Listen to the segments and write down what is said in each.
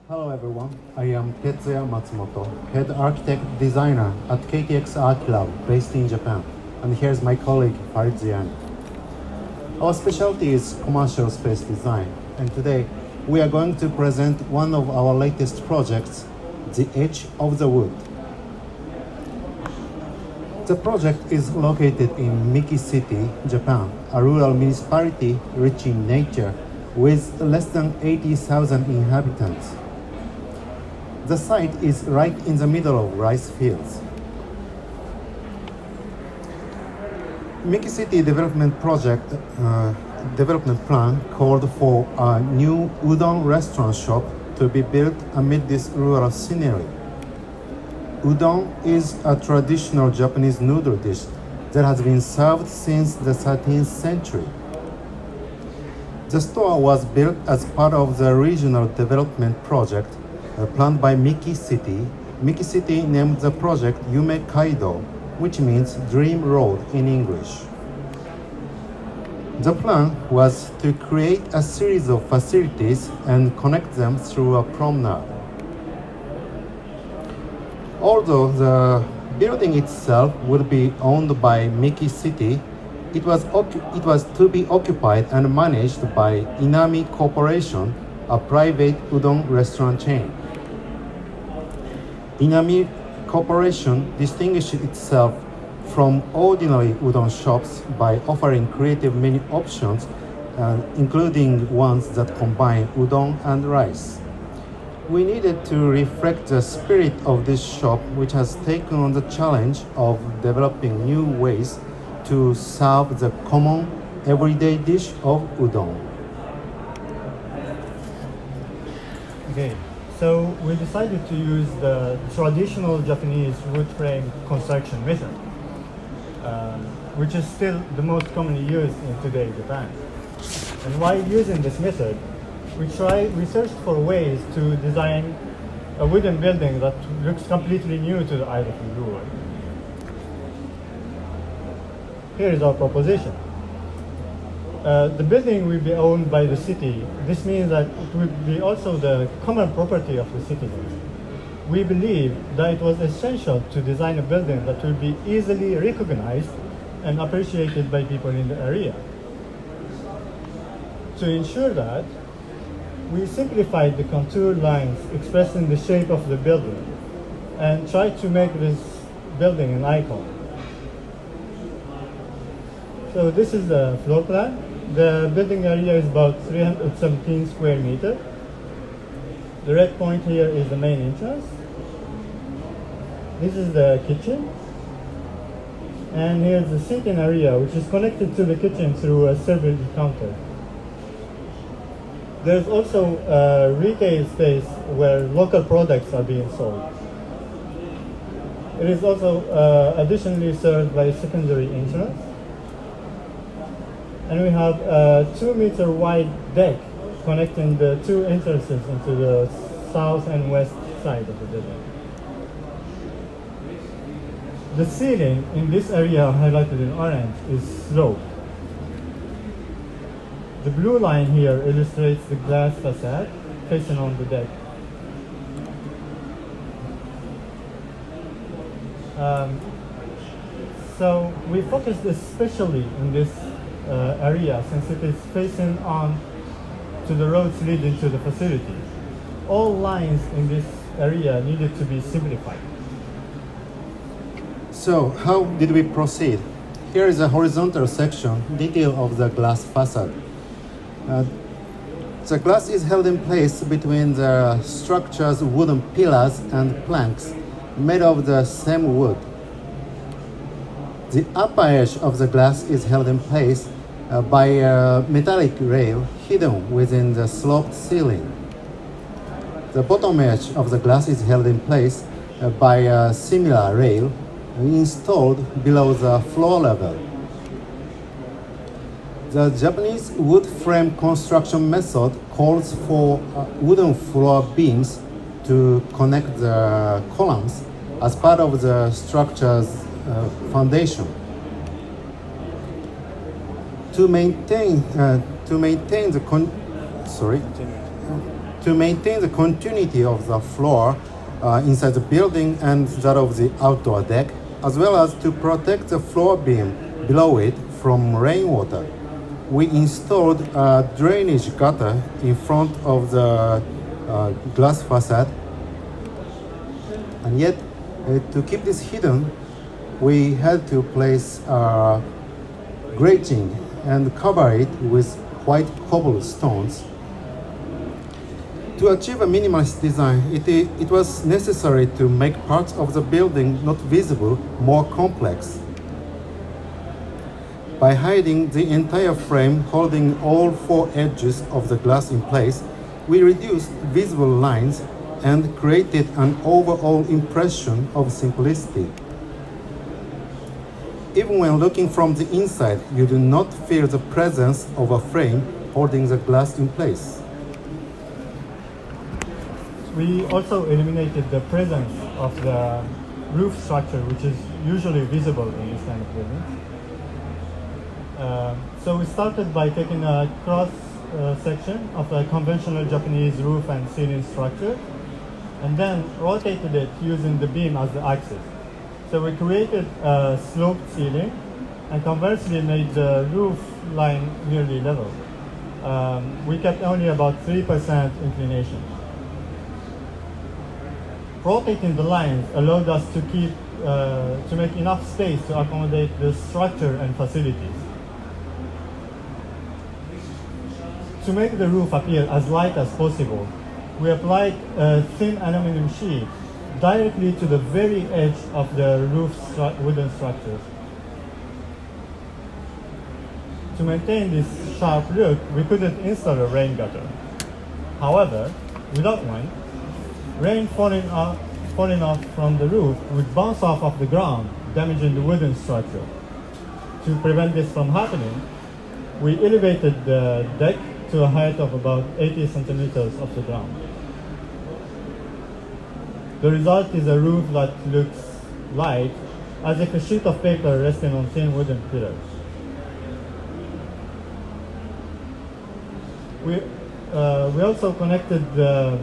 Hello everyone, I am Tetsuya Matsumoto, head architect designer at KTX Aarkilabow based in Japan. And here's my colleague Farid Ziani. Our specialty is commercial space design, and today we are going to present one of our latest projects, The Edge of the Wood. The project is located in Miki City, Japan, a rural municipality rich in nature with less than 80,000 inhabitants. The site is right in the middle of rice fields. Miki City development project development plan called for a new udon restaurant shop to be built amid this rural scenery. Udon is a traditional Japanese noodle dish that has been served since the 13th century. The store was built as part of the regional development project planned by Miki City. Miki City named the project Yume Kaido, which means Dream Road in English. The plan was to create a series of facilities and connect them through a promenade. Although the building itself would be owned by Miki City, it was to be occupied and managed by Inami Corporation, a private udon restaurant chain. Inami Corporation distinguished itself from ordinary udon shops by offering creative menu options, including ones that combine udon and rice. We needed to reflect the spirit of this shop, which has taken on the challenge of developing new ways to serve the common everyday dish of udon. Okay, so we decided to use the traditional Japanese wood frame construction method, which is still the most commonly used in today's Japan. And while using this method, we searched for ways to design a wooden building that looks completely new to the eye of the viewer. Here is our proposition. The building will be owned by the city. This means that it will be also the common property of the citizens. We believe that it was essential to design a building that will be easily recognized and appreciated by people in the area. To ensure that, we simplified the contour lines expressing the shape of the building and tried to make this building an icon. So this is the floor plan. The building area is about 317 square meters. The red point here is the main entrance. This is the kitchen. And here's the sitting area, which is connected to the kitchen through a service counter. There's also a retail space where local products are being sold. It is also additionally served by a secondary entrance. And we have a 2-meter wide deck connecting the two entrances into the south and west side of the building. The ceiling in this area highlighted in orange is sloped. The blue line here illustrates the glass facade facing on the deck. So we focused especially in this area since it is facing on to the roads leading to the facility. All lines in this area needed to be simplified. So how did we proceed? Here is a horizontal section, detail of the glass facade. The glass is held in place between the structure's wooden pillars and planks made of the same wood. The upper edge of the glass is held in place by a metallic rail hidden within the sloped ceiling. The bottom edge of the glass is held in place by a similar rail installed below the floor level. The Japanese wood frame construction method calls for wooden floor beams to connect the columns as part of the structure's foundation. To maintain the to maintain the continuity of the floor inside the building and that of the outdoor deck, as well as to protect the floor beam below it from rainwater. We installed a drainage gutter in front of the glass facade, and yet to keep this hidden, we had to place a grating and cover it with white cobblestones. To achieve a minimalist design, it was necessary to make parts of the building not visible more complex. By hiding the entire frame holding all four edges of the glass in place, we reduced visible lines and created an overall impression of simplicity. Even when looking from the inside, you do not feel the presence of a frame holding the glass in place. We also eliminated the presence of the roof structure, which is usually visible in this kind of buildings. So we started by taking a cross section of a conventional Japanese roof and ceiling structure, and then rotated it using the beam as the axis. So we created a sloped ceiling and conversely made the roof line nearly level. We kept only about 3% inclination. Rotating the lines allowed us to make enough space to accommodate the structure and facilities. To make the roof appear as light as possible, we applied a thin aluminum sheet directly to the very edge of the wooden structures. To maintain this sharp look, we couldn't install a rain gutter. However, without one, rain falling off from the roof would bounce off of the ground, damaging the wooden structure. To prevent this from happening, we elevated the deck to a height of about 80 centimeters off the ground. The result is a roof that looks light, as if a sheet of paper resting on thin wooden pillars. We also connected the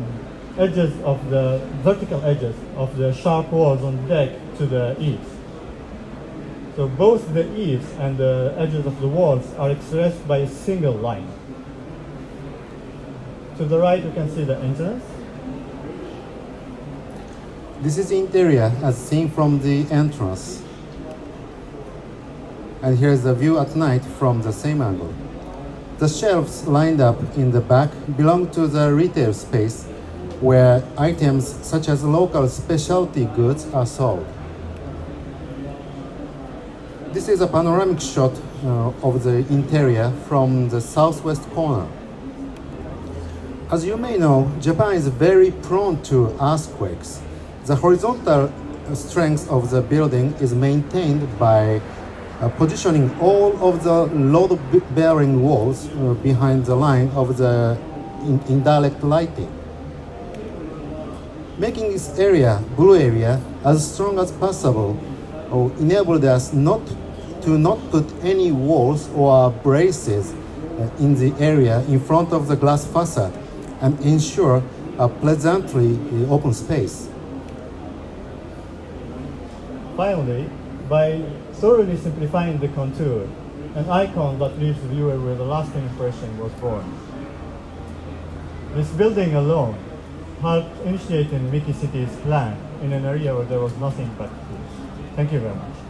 edges of the vertical edges of the sharp walls on the deck to the eaves. So both the eaves and the edges of the walls are expressed by a single line. To the right, you can see the entrance. This is the interior as seen from the entrance. And here's the view at night from the same angle. The shelves lined up in the back belong to the retail space where items such as local specialty goods are sold. This is a panoramic shot of the interior from the southwest corner. As you may know, Japan is very prone to earthquakes. The horizontal strength of the building is maintained by positioning all of the load-bearing walls behind the line of the indirect lighting. Making this area, blue area, as strong as possible enabled us not put any walls or braces in the area in front of the glass facade and ensure a pleasantly open space. Finally, by thoroughly simplifying the contour, an icon that leaves the viewer with a lasting impression was born. This building alone helped initiate in Miki City's plan in an area where there was nothing but trees. Thank you very much.